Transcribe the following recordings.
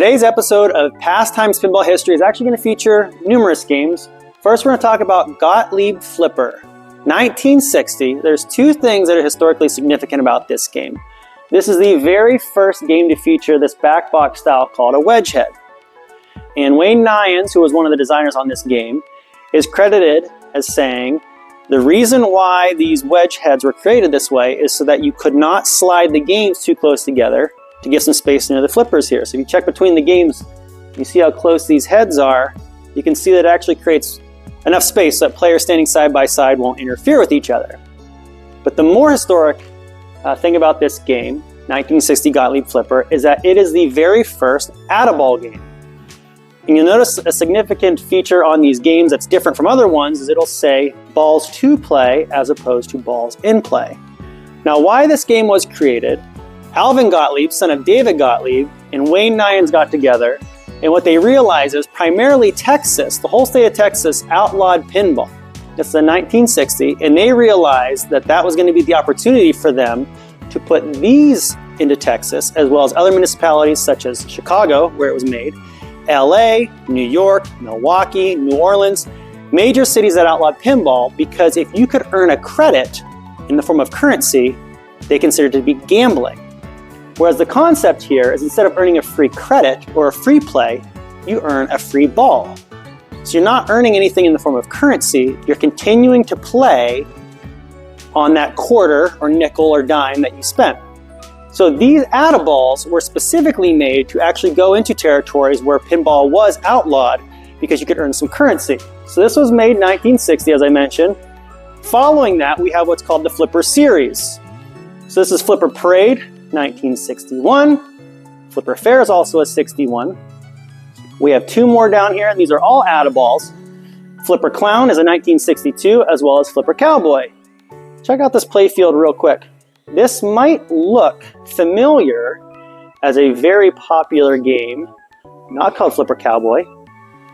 Today's episode of Times Pinball History is actually going to feature numerous games. First, we're going to talk about Gottlieb Flipper. 1960, there's two things that are historically significant about this game. This is the very first game to feature this back box style called a wedge head. And Wayne Nyens, who was one of the designers on this game, is credited as saying, the reason why these wedge heads were created this way is so that you could not slide the games too close together to give some space near the flippers here. So if you check between the games, you see how close these heads are, you can see that it actually creates enough space so that players standing side by side won't interfere with each other. But the more historic thing about this game, 1960 Gottlieb Flipper, is that it is the very first add-a-ball game. And you'll notice a significant feature on these games that's different from other ones is it'll say balls to play as opposed to balls in play. Now, why this game was created, Alvin Gottlieb, son of David Gottlieb, and Wayne Nyens got together, and what they realized is primarily Texas, the whole state of Texas, outlawed pinball. It's in 1960, and they realized that that was going to be the opportunity for them to put these into Texas, as well as other municipalities such as Chicago, where it was made, LA, New York, Milwaukee, New Orleans, major cities that outlawed pinball, because if you could earn a credit in the form of currency, they considered it to be gambling. Whereas the concept here is instead of earning a free credit or a free play, you earn a free ball. So you're not earning anything in the form of currency, you're continuing to play on that quarter or nickel or dime that you spent. So these add-a-balls were specifically made to actually go into territories where pinball was outlawed because you could earn some currency. So this was made in 1960, as I mentioned. Following that, we have what's called the Flipper series. So this is Flipper Parade, 1961. Flipper Fair is also a 61. We have two more down here, and these are all add-a-balls. Flipper Clown is a 1962, as well as Flipper Cowboy. Check out this playfield real quick. This might look familiar as a very popular game, not called Flipper Cowboy.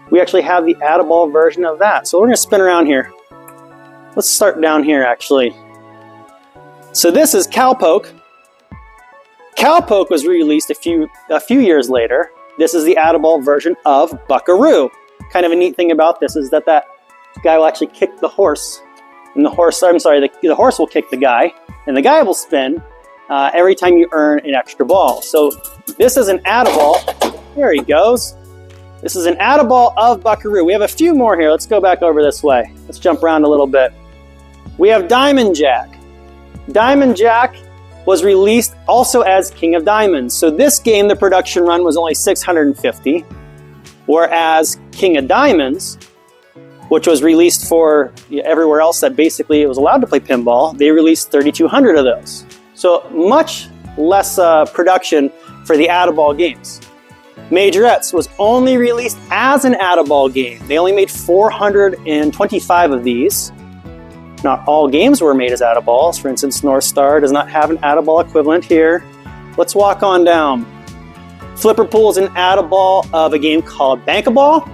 We actually have the add-a-ball version of that. So we're going to spin around here. Let's start down here, actually. So this is Cowpoke. Cowpoke was re-released a few years later. This is the add-a-ball version of Buckaroo. Kind of a neat thing about this is that guy will actually kick the horse, and the horse will kick the guy, and the guy will spin every time you earn an extra ball. So this is an add-a-ball. There he goes. This is an add-a-ball of Buckaroo. We have a few more here. Let's go back over this way. Let's jump around a little bit. We have Diamond Jack. Diamond Jack was released also as King of Diamonds. So this game, the production run was only 650, whereas King of Diamonds, which was released for everywhere else that basically it was allowed to play pinball, they released 3,200 of those. So much less production for the add-a-ball games. Majorettes was only released as an add-a-ball game. They only made 425 of these. Not all games were made as add-a-balls. For instance, North Star does not have an add-a-ball equivalent here. Let's walk on down. Flipper Pool is an add-a-ball of a game called Bank-a-Ball.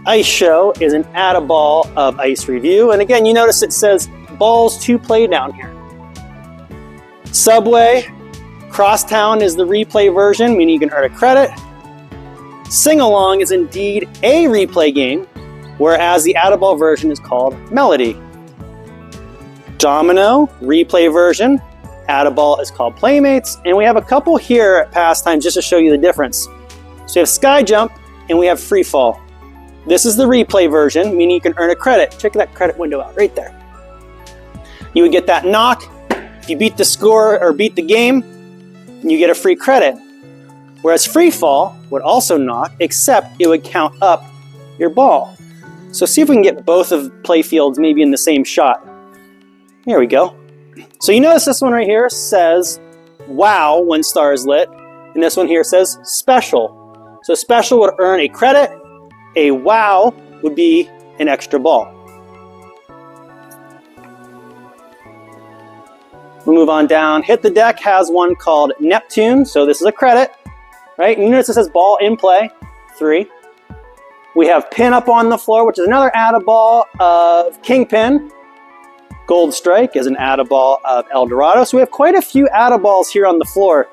Ice Show is an add-a-ball of Ice Review. And again, you notice it says balls to play down here. Subway, Crosstown is the replay version, meaning you can earn a credit. Sing-Along is indeed a replay game, whereas the add-a-ball version is called Melody. Domino, replay version. Add-a-ball is called Playmates. And we have a couple here at Pastimes just to show you the difference. So we have Sky Jump and we have Free Fall. This is the replay version, meaning you can earn a credit. Check that credit window out right there. You would get that knock. If you beat the score or beat the game, you get a free credit. Whereas Free Fall would also knock, except it would count up your ball. So see if we can get both of playfields maybe in the same shot. Here we go. So you notice this one right here says wow when star is lit, and this one here says special. So special would earn a credit, a wow would be an extra ball. We'll move on down. Hit the Deck has one called Neptune, so this is a credit, right? And you notice it says ball in play, 3. We have Pin Up on the Floor, which is another add-a-ball of Kingpin. Gold Strike is an add-a-ball of El Dorado. So we have quite a few add-a-balls here on the floor.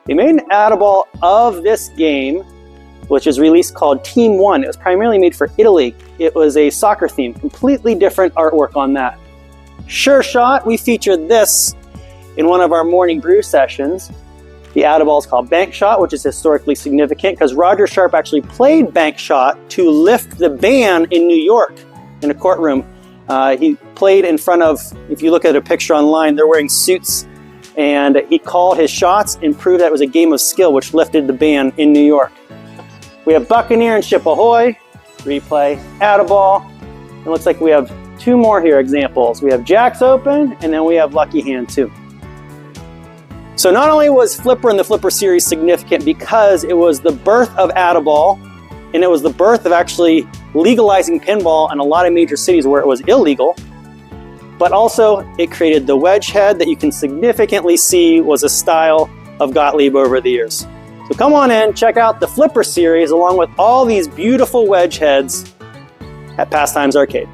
They made an add-a-ball of this game which is released called Team 1. It was primarily made for Italy. It was a soccer theme, completely different artwork on that. Sure Shot, we featured this in one of our morning brew sessions. The out of ball is called Bank Shot, which is historically significant because Roger Sharp actually played Bank Shot to lift the ban in New York in a courtroom. He played in front of, if you look at a picture online, they're wearing suits, and he called his shots and proved that it was a game of skill, which lifted the ban in New York. We have Buccaneer and Ship Ahoy, replay, out of ball. It looks like we have two more here examples. We have Jacks Open, and then we have Lucky Hand 2. So not only was Flipper in the Flipper series significant because it was the birth of out of ball, and it was the birth of actually legalizing pinball in a lot of major cities where it was illegal, but also it created the wedge head that you can significantly see was a style of Gottlieb over the years. So come on in, check out the Flipper series along with all these beautiful wedge heads at Pastimes Arcade.